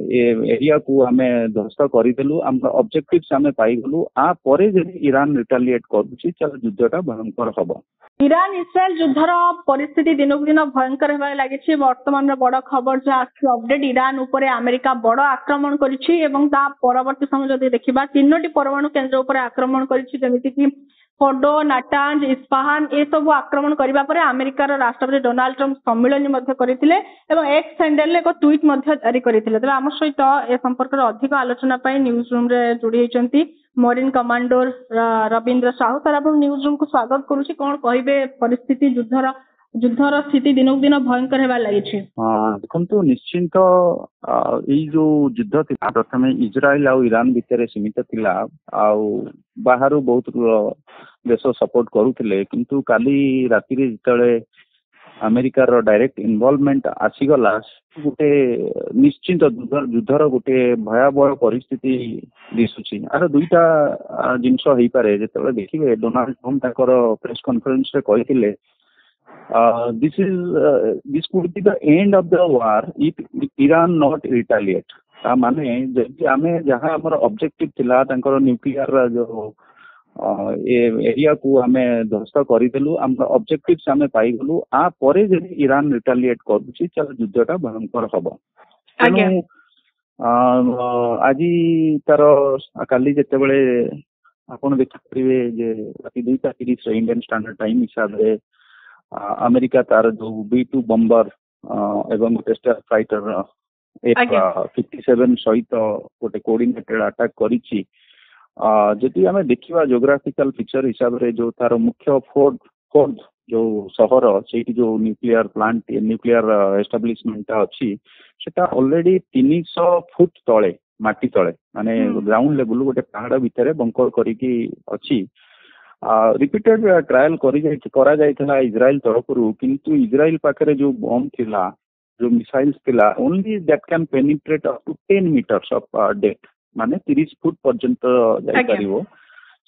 Area को आमे ध्वस्त करदेलु ऑब्जेक्टिव्स आमे पाइगलु आ परे जदि ईरान रिटालिएट करूची चल युद्धटा भयंकर हबो। ईरान इस्राएल युद्धर परिस्थिति दिनक दिन भयंकर होबार लागिछि। वर्तमान बड़ खबर जो आछि अपडेट ईरान उपरे अमेरिका बड़ आक्रमण करिछि एवं ता परवर्ती समय जदि देखिबा तीनोटी परमाणु केन्द्र उपरे आक्रमण करिछि जेमिति कि फोर्डो नाटांज इस्पाहान ए सब आक्रमण करबा परे अमेरिकार राष्ट्रपति डोनाल्ड ट्रम्प सम्मेलन मध्ये करिथिले एवं एक्स हैंडल एक ट्वीट मध्ये जारी करिथिले। तबे आम सहित ए संपर्क अधिक आलोचना पई न्यूज रूम रे जोड़ी होइचंती marine commander Ravindra Sahu. Sir आप न्यूज रूम को स्वागत करूछि। कोन कहिबे परिस्थिति युद्धर स्थिति दिनक दिन भयंकर हेबा लागिछि? देखंतु निश्चिंत एई जो युद्ध थिला प्रथमे इजराइल आ ईरान भितर सीमित थिला आ बाहर बहुत देश सपोर्ट करूथिले किंतु काली राति रे जतले अमेरिकार डायरेक्ट इन्वॉल्वमेंट आसीगला गोटे निश्चिंत युद्धर गोटे भयावह परिस्थिति दिसुची। आर दुईटा जिनस होई पारे जतले देखिबे डोनाल्ड ट्रम्प ताकर प्रेस कॉन्फ्रेंस रे कहिथिले this could be the end of the war if Iran not retaliate। माने जदि आमे जहाँ हमर ऑब्जेक्टिव थिला तांकर न्यूक्लियर जो एरिया को आमे ध्वस्त करदेलु ऑब्जेक्टिव्स आमे पाइगलु आ परे जदि ईरान रिटालिएट करूची चल युद्धटा भयंकर हबो। आज तार काली जेतेबेले आपण देखि परिबे जे राति 2:30 इंडियन स्टैंडर्ड टाइम हिसाब रे अमेरिका तार जो B2 बम्बर एवं टेस्टर फाइटर F-57 सहित गोटे कोऑर्डिनेटेड अटैक करिछि। जदि आमे देखिबा जियोग्राफिकल फीचर हिसाब रे जो तार मुख्य फोर्ट जो शहर सेठी जो न्यूक्लियर प्लांट न्यूक्लियर एस्टाब्लिशमेंट अछि सेटा ऑलरेडी 300 फुट तळे माटी तळे माने ग्राउंड लेवल गोटे पहाड़ भितरे बंकर करिकी अछि। रिपीटेड ट्रायल करा जाइथिला इजराइल तरफरु किंतु इजराइल पाखरे जो बम थिला जो मिसाइल्स थिला only that can penetrate up to 10 metres of depth माने 30 फुट पर्यंत जाई परिबो।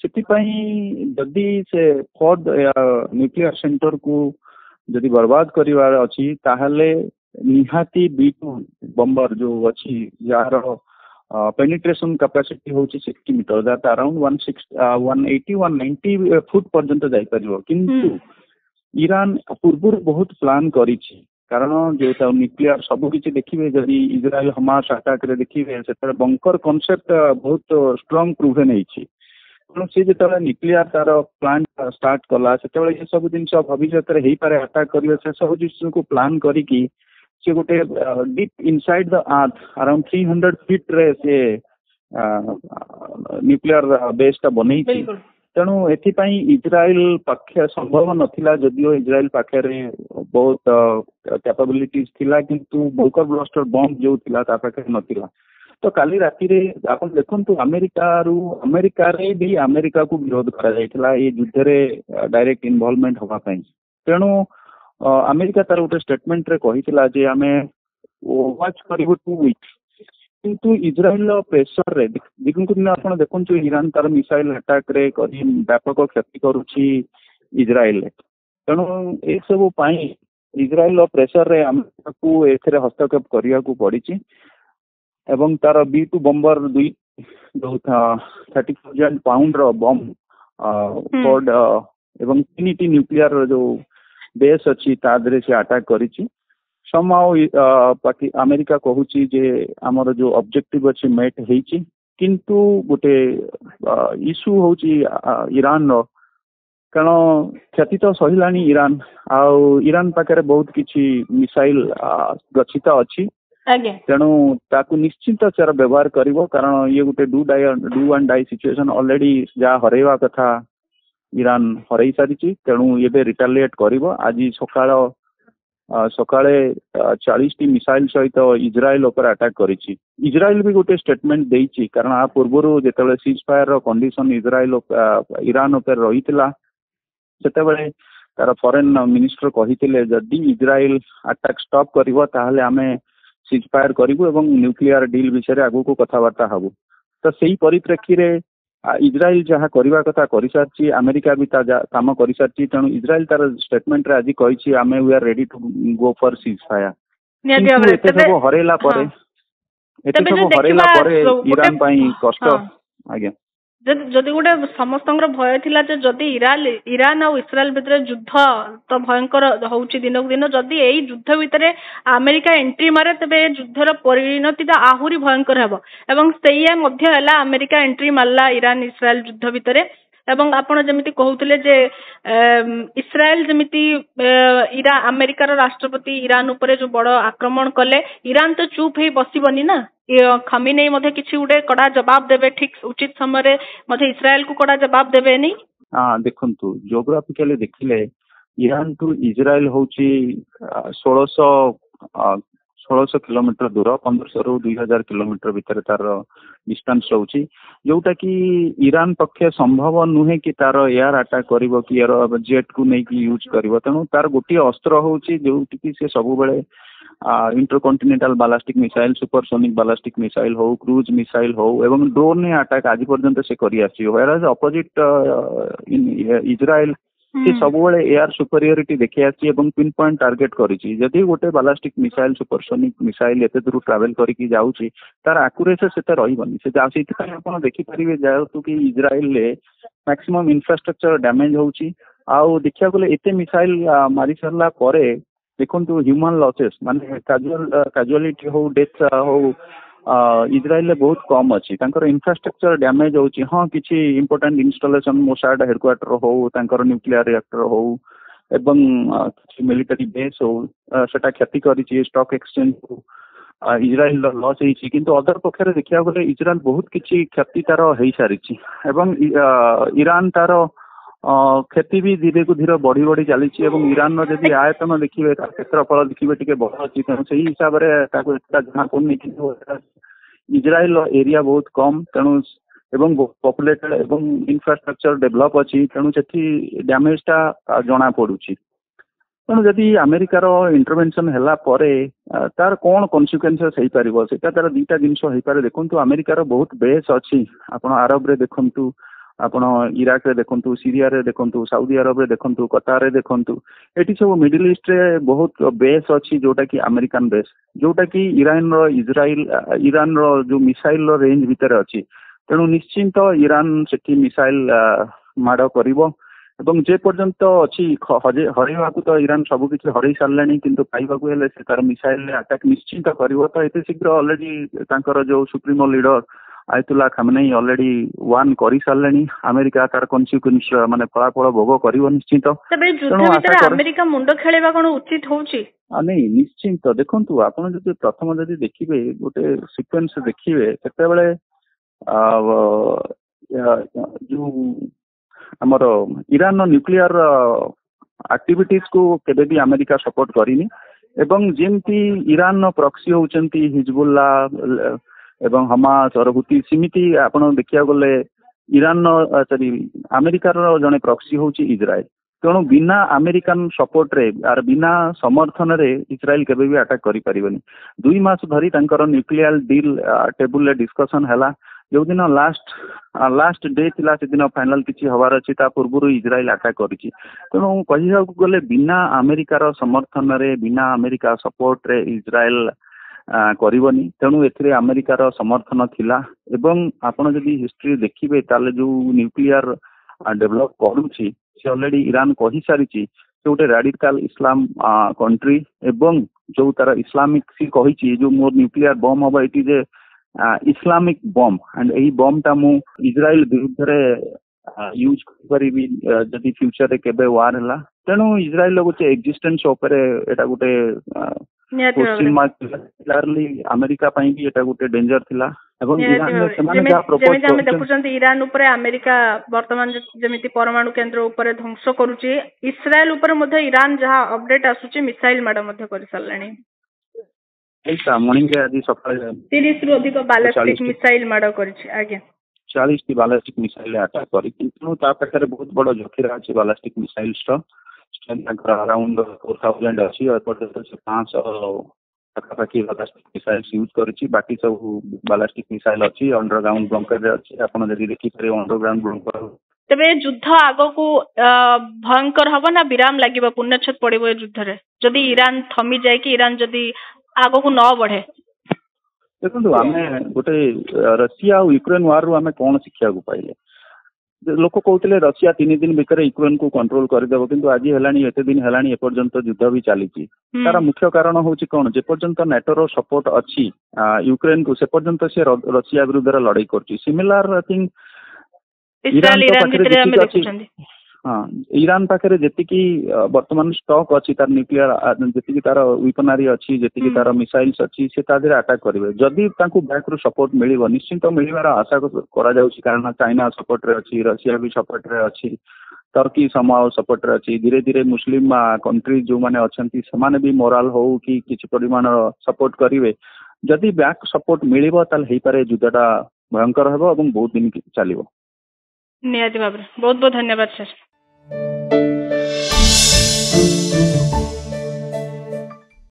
सेति पई जदी से फोर्ड न्यूक्लियर सेंटर को जदी बर्बाद करिवार अछि ताहले निहाती B2 बम्बर जो अछि यार पेनिट्रेशन कैपेसिटी होची 60 मीटर दैट अराउंड 180-190 फुट पर्यंत जाई परिबो। किंतु ईरान पूर्व बहुत प्लान करिछि कारण जो न्यूक्लियर सब किछि देखिबे जदी इजराइल हमास अटैक रे देखिबे सेतर बंकर कांसेप्ट बहुत स्ट्रांग प्रूवन हेछि। से जेतले न्यूक्लियर तार प्लांट स्टार्ट कला सेतले ये सब दिन सब भविष्य रे हेई पारे अटैक करिवे से सब जिस को प्लान करिकी से गोटे deep inside the earth around 300 feet रे से न्यूक्लियर बेस ता बनै छी। तेणु एथि पई इजराइल पाखे संभव नथिला जदियो इजराइल पाखे रे बहुत कैपेबिलिटीज थिला किंतु बुकर ब्लास्टर बम जो थिला ता पाखे नथिला। तो काली राति रे आपण देखंतु अमेरिका रे भी अमेरिका को विरोध करा जायथिला ए युद्ध रे डायरेक्ट इन्वॉल्वमेंट होबा पई। तेणु अमेरिका तार गोटे स्टेटमेंट रे कहिथिला जे आमे वाच करिवो 2 वीक्स किंतु इजराइल प्रेशर रे दिगुन दिन आपण देखंतु ईरान तार मिसाइल अटैक रे करी व्यापक क्षति करूची इजराइल। तेणु ए सब पई इजराइल प्रेशर रे अमेरिका को एथरे हस्तक्षेप करिया को पड़िची एवं तार B2 बम्बर 2 जो 30,000 पाउंड रो बम फोर्ड एवं ट्रिनिटी न्यूक्लियर जो बेस अच्छी तादरे से अटैक करिछि। समाउ बाकी अमेरिका कहूची जे हमर जो ऑब्जेक्टिव अच्छी मेट हेछि किंतु गोटे इशू होची ईरान रो कारण क्षति तो सहिलानी ईरान ईरान पाखरे बहुत किछि मिसाइल गच्छित अछि। तेणु ताकू निश्चिंत चार व्यवहार करिवो कारण ये गोटे do and die situation already जा हरेवा कथा ईरान हरई सारी। तेणु ये रिटालिएट करिवो। आज सकाळे 40 टी मिसाइल सहित इजराइल ऊपर अटैक करिछि। इजराइल भी गोटे स्टेटमेंट देइछि कारण आ पूर्वरु जेतले सीज फायर रो कंडीशन इजराइल ईरान ऊपर रहितला सेतेबेले तार फॉरेन मिनिस्टर कहिथिले जदी इजराइल अटैक स्टॉप करिवो ताहले आमे सीज फायर करिवो एवं न्यूक्लियर डील विषय आगु को कथबार्ता हबो। तो सेही परिप्रेक्षी रे इजराइल जहाँ करवा कथा कर सारी अमेरिका भी काम कर सारी। तेणु इजराइल तार स्टेटमेंट रे आज कही आमे we are ready to go for ceasefire. हरेला एते सब हरेला परे ईरान पई कष्ट आज्ञा जदि गोटे समस्त भय थिला जे जदि ईरान और इस्राएल भितर युद्ध तो भयंकर होउची दिन को दिन जदि एई युद्ध भितर अमेरिका एंट्री मारे तबे युद्धर परिणति तो आहुरी भयंकर हेबो एवं सेया मध्य हला अमेरिका एंट्री मारला ईरान इस्राएल युद्ध भितर एवं आपण जमिति कहउतले जे इस्राएल जमिति अमेरिकार राष्ट्रपति ईरान उपरे जो बड़ आक्रमण कले ईरान तो चुप ही बसिबनी ना खमीनेई मध्ये किछि उडे कड़ा जवाब देबे ठीक उचित समय मध्ये इस्राएल को कड़ा जवाब देबे नहीं। हां देखंतु जियोग्राफिकली देखिले ईरान टू इस्राएल होची 1600 किलोमीटर दूर 1500 रु 2000 किलोमीटर भितर तार डिस्टेंस रहउची जोटा कि ईरान पक्षे संभव नुहे कि तार एयर अटैक करिवो कि एयर जेट को नै कि यूज करिवो तनु तार गोटी अस्त्र होची जोटी कि से सब बेले intercontinental ballistic missile supersonic ballistic missile हो क्रूज मिसाइल हो एवं ड्रोन अटैक आज पर्यंत से करि आसी व्हेयरएज अपोजिट इन इजराइल से सब बेले एयर सुपरियोरिटी देखि आसी एवं पिन पॉइंट टार्गेट करिछि जदि गोटे बैलिस्टिक मिसाइल सुपरसोनिक मिसाइल एते दूर ट्रैवल करिकि जाउछि तार एक्यूरेसी सेते रहिबनी से जाउछि त आपण देखि परिबे जाउतु कि इजराइल ले मैक्सिमम इंफ्रास्ट्रक्चर डैमेज होउछि आउ देखिया गले एते मिसाइल मारि सरला परे देखो ह्यूमन लॉसेस माने कैजुअलिटी हो डेथ हो इजराइल बहुत कम अच्छी इंफ्रास्ट्रक्चर डैमेज होची हाँ किसी इंपोर्टेंट इंस्टॉलेशन मोसाड हेडक्वार्टर हो न्यूक्लियर रिएक्टर हो एवं मिलिटरी बेस हो सेटा क्षति करिछि स्टॉक एक्सचेंज हो इजराइल लॉस होइछि किंतु अदर पक्षरे देखिया गले इजराइल बहुत किछि क्षति तार हेई सारिछि एवं ईरान तार क्षति भी धीरे को धीरे बढ़ी बढ़ी चली ईरान जदि आयतन देखिए क्षेत्रफल देखिए टी बड़ अच्छी तेणु से हिसाब से जना पड़े इजराइल एरिया बहुत कम तेणु एवं पॉपुलेटेड एवं इंफ्रास्ट्रक्चर डेवलप अच्छी तेणु से डैमेजटा जना पड़ुछि तेणु जदि अमेरिकार इंटरवेंशन है तार कौन कन्सिक्वेंसेस हो पार से तार दुईटा जिनस हो पारे देखु अमेरिकार बहुत बेस अच्छी आप आरब रे देखु आपण इराक रे देखंतु सीरिया रे देखंतु साउदी अरब रे देखंतु कतार रे देखंतु एटी सब मिडिल ईस्ट रे बहुत बेस अच्छी जोटा कि अमेरिकन बेस जोटा कि ईरान रो जो मिसाइल रो रेंज भीतर अच्छी तेणु निश्चिंत ईरान सेठी मिसाइल माड़ करिवो एवं जे पर्यंत अच्छी हरैवा को तो ईरान सब किसी हरई सारे किंतु पाइबा हेले से तार मिसाइल अटैक निश्चिंत करिवो तो एते शीघ्र ऑलरेडी तांकर जो supremo leader Ayatollah Khamenei already warn करि सारलेनी अमेरिका तार कन्सिक्वेंस माने फलाफल भोग करिवो निश्चित तबे युद्ध भितर अमेरिका मुंड खेलेबा कोन उचित होउची नहीं निश्चित देखंतु आपण जदि प्रथम जदि देखिबे गोटे सीक्वेंस देखिबे सेते बेले जो हमर ईरान न्यूक्लियर एक्टिविटीज को केबे भी अमेरिका सपोर्ट करिनी एवं जेमती ईरान प्रॉक्सी होचंती हिजबुल्ला एवं हमास और हुती सिमिति आपण देखिया गले ईरान सॉरी अमेरिकार जने प्रॉक्सी होची इजराइल तेणु बिना अमेरिकन सपोर्ट रे आर बिना समर्थन रे इजराइल केबे भी अटैक करि परिबनी 2 मास धरी तांकर न्यूक्लियर डील टेबल रे डिस्कशन हला जो दिन लास्ट डे थिला से दिन फाइनल किछि हवार अछि ता पूर्व इजराइल अटैक करिछि तेणु कहिया गले बिना अमेरिकार समर्थन रे बिना अमेरिका सपोर्ट रे इजराइल करबनी तेणु एथिरे अमेरिकार समर्थन थिला एवं आपण जदि हिस्ट्री देखिबे ताले जो न्यूक्लियर डेवलप करूछि से ऑलरेडी ईरान कहि सारिछि से गोटे रेडिकल इस्लाम कंट्री एवं जो तार इस्लामिक सी कहिछि जो मोर न्यूक्लियर बम हबा it is Islamic bomb and एही बम ता मु इजराइल विरुद्ध रे यूज करिबी जदि फ्यूचर रे केबे वार हला तेणु इजराइल गोटे एक्जिस्टेंस ऊपर एटा गोटे क्वेश्चन मार्क क्लियरली अमेरिका पई भी एटा गोटे डेंजर थिला एवं ईरान समान जा प्रपोज हम देखुचंती ईरान ऊपर अमेरिका वर्तमान जेमिति परमाणु केंद्र ऊपर ध्वंस करूची इस्राएल ऊपर मध्ये ईरान जहा अपडेट आसुची मिसाइल माड मध्ये करि सल्लानी एटा मॉर्निंग के आज सकाळ 30 रु अधिक बैलिस्टिक मिसाइल माड करछि आगे 40 की बैलिस्टिक मिसाइल अटैक करी किंतु ता पाखरे बहुत बड़ जखीरा अछि बैलिस्टिक मिसाइल्स रो स्ट्रेंथ अराउंड 4000 अछि और पर्यंत से 500 पाखापाखि बैलिस्टिक मिसाइल्स यूज करिछि बाकी सब बैलिस्टिक मिसाइल अछि अंडरग्राउंड बंकर रे अछि आपण जदि देखि पारे अंडरग्राउंड बंकर तबे युद्ध आगो को भयंकर हबो ना विराम लागिबो पुण्यछत पड़िबो युद्ध रे जदि ईरान थमी जाय कि ईरान जदि आगो को न बढ़े ଦେଖନ୍ତୁ ଆମେ ଗୋଟେ ରଷିଆ ଆଉ ୟୁକ୍ରେନ ୱାର ରୁ ଆମେ କଣ ଶିଖିବାକୁ ପାଇଲେ? ଲୋକ କହୁଥିଲେ ରଷିଆ 3 ଦିନ ଭିତରେ ୟୁକ୍ରେନ କୁ କଣ୍ଟ୍ରୋଲ କରିଦେବ, କିନ୍ତୁ ଆଜି ହେଲାଣି ଏତେ ଦିନ ହେଲାଣି ଏପର୍ଯ୍ୟନ୍ତ ଯୁଦ୍ଧ ବି ଚାଲିଛି। ତାର ମୁଖ୍ୟ କାରଣ ହଉଛି କଣ? ଯେପର୍ଯ୍ୟନ୍ତ ନାଟୋର ସପୋର୍ଟ ଅଛି ୟୁକ୍ରେନ କୁ, ସେ ପର୍ଯ୍ୟନ୍ତ ସେ ରଷିଆ ବିରୁଦ୍ଧରେ ଲଢେଇ କରୁଛି। ସିମିଲାର ଆଇ ଥିଙ୍କ ଇରାନ ପାଖରେ ଯେତିକି ଅଛି, ହଁ ଇରାନ ପାଖରେ ଯେତିକି ବର୍ତ୍ତମାନ ଷ୍ଟକ୍ ଅଛି ତାର ନ୍ୟୁକ୍ଲିୟର, ଯେତିକି ତାର ୱିପନାରୀ ଅଛି, ଯେତିକି ତାର ମିସାଇଲ୍ସ ଅଛି, ସେ ତା ଦେହରେ ଆଟାକ୍ କରିବେ। ଯଦି ତାଙ୍କୁ ବ୍ୟାକ୍ ରୁ ସପୋର୍ଟ ମିଳିବ, ନିଶ୍ଚିତ ମିଳିବାର ଆଶା କରାଯାଉଛି, କାରଣ ଚାଇନା ସପୋର୍ଟ ରେ ଅଛି, ରଷିଆ ବି ସପୋର୍ଟ ରେ ଅଛି, ଟର୍କି ସମାଓ ସପୋର୍ଟ ରେ ଅଛି। ଧୀରେ ଧୀରେ ମୁସଲିମ କଣ୍ଟ୍ରି ଯୋଉମାନେ ଅଛନ୍ତି ସେମାନେ ବି ମୋରାଲ ହଉ କି କିଛି ପରିମାଣର ସପୋର୍ଟ କରିବେ। ଯଦି ବ୍ୟାକ୍ ସପୋର୍ଟ ମିଳିବ ତାହେଲେ ହେଇପାରେ ଯୁଦ୍ଧଟା ଭୟଙ୍କର ହେବ ଏବଂ ବହୁତ ଦିନ ଚାଲିବ। ନିହାତି ଭାବରେ। ବହୁତ ବହୁତ ଧନ୍ୟବାଦ ସାର୍।